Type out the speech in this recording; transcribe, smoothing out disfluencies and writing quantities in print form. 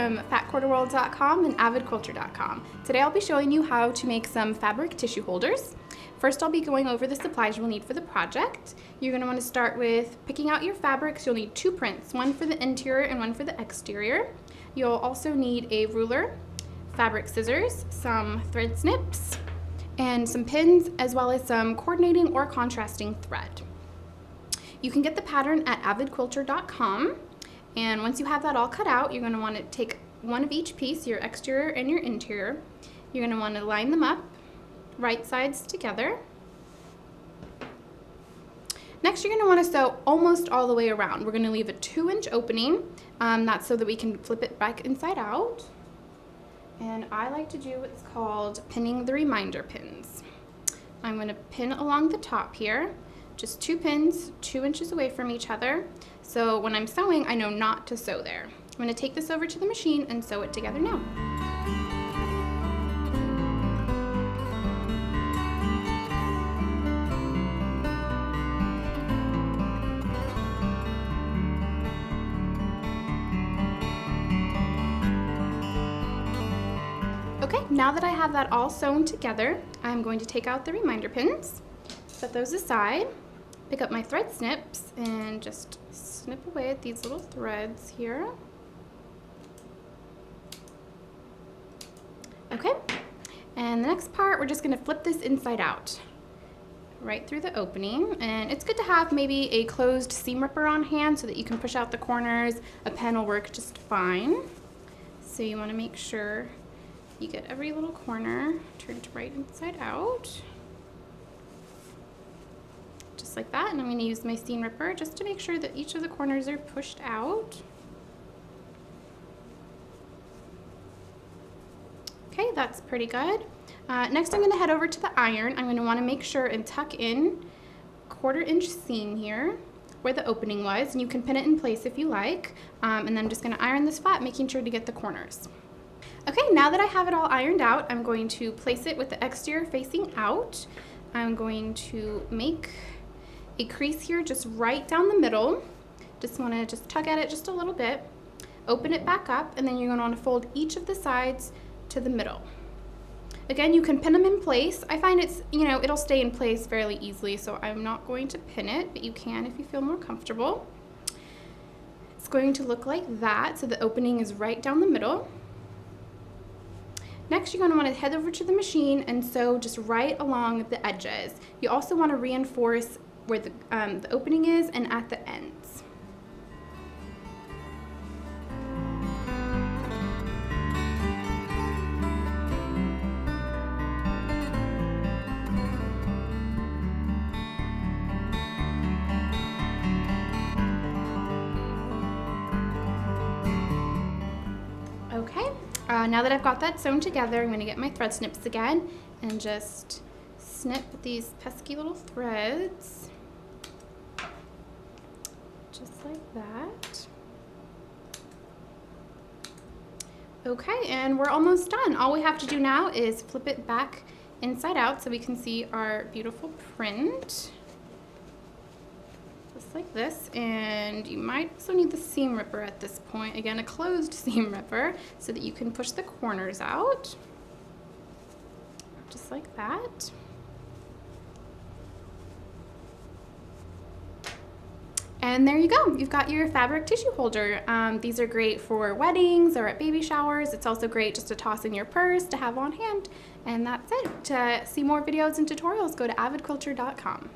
from fatquarterworld.com and avidquilter.com. Today I'll be showing you how to make some fabric tissue holders. First I'll be going over the supplies you'll need for the project. You're going to want to start with picking out your fabrics. You'll need two prints, one for the interior and one for the exterior. You'll also need a ruler, fabric scissors, some thread snips, and some pins, as well as some coordinating or contrasting thread. You can get the pattern at avidquilter.com, and once you have that all cut out, you're going to want to take one of each piece, your exterior and your interior. You're going to want to line them up, right sides together. Next, you're going to want to sew almost all the way around. We're going to leave a 2-inch opening. That's so that we can flip it back inside out. And I like to do what's called pinning the reminder pins. I'm going to pin along the top here, just 2 pins, 2 inches away from each other. So when I'm sewing, I know not to sew there. I'm going to take this over to the machine and sew it together now. Okay, now that I have that all sewn together, I'm going to take out the reminder pins, set those aside, pick up my thread snips, and just snip away at these little threads here. Okay, and the next part, we're just going to flip this inside out, right through the opening. And it's good to have maybe a closed seam ripper on hand so that you can push out the corners. A pen will work just fine. So you want to make sure you get every little corner turned right inside out. Just like that, and I'm going to use my seam ripper just to make sure that each of the corners are pushed out. Okay, that's pretty good. Next I'm going to head over to the iron. I'm going to want to make sure and tuck in a 1/4-inch seam here where the opening was, and you can pin it in place if you like. And then I'm just going to iron this flat, making sure to get the corners. Okay, now that I have it all ironed out, I'm going to place it with the exterior facing out. I'm going to make a crease here just right down the middle. Just want to tug at it just a little bit, open it back up, and then you're going to want to fold each of the sides to the middle. Again, you can pin them in place. I find it'll stay in place fairly easily, so I'm not going to pin it, but you can if you feel more comfortable. It's going to look like that, so the opening is right down the middle. Next, you're going to want to head over to the machine and sew just right along the edges. You also want to reinforce where the opening is and at the ends. Okay. Now that I've got that sewn together, I'm going to get my thread snips again and just snip these pesky little threads, just like that. Okay, and we're almost done. All we have to do now is flip it back inside out so we can see our beautiful print. Just like this, and you might also need the seam ripper at this point. Again, a closed seam ripper so that you can push the corners out. Just like that. And there you go. You've got your fabric tissue holder. These are great for weddings or at baby showers. It's also great just to toss in your purse to have on hand. And that's it. To see more videos and tutorials, go to avidquilter.com.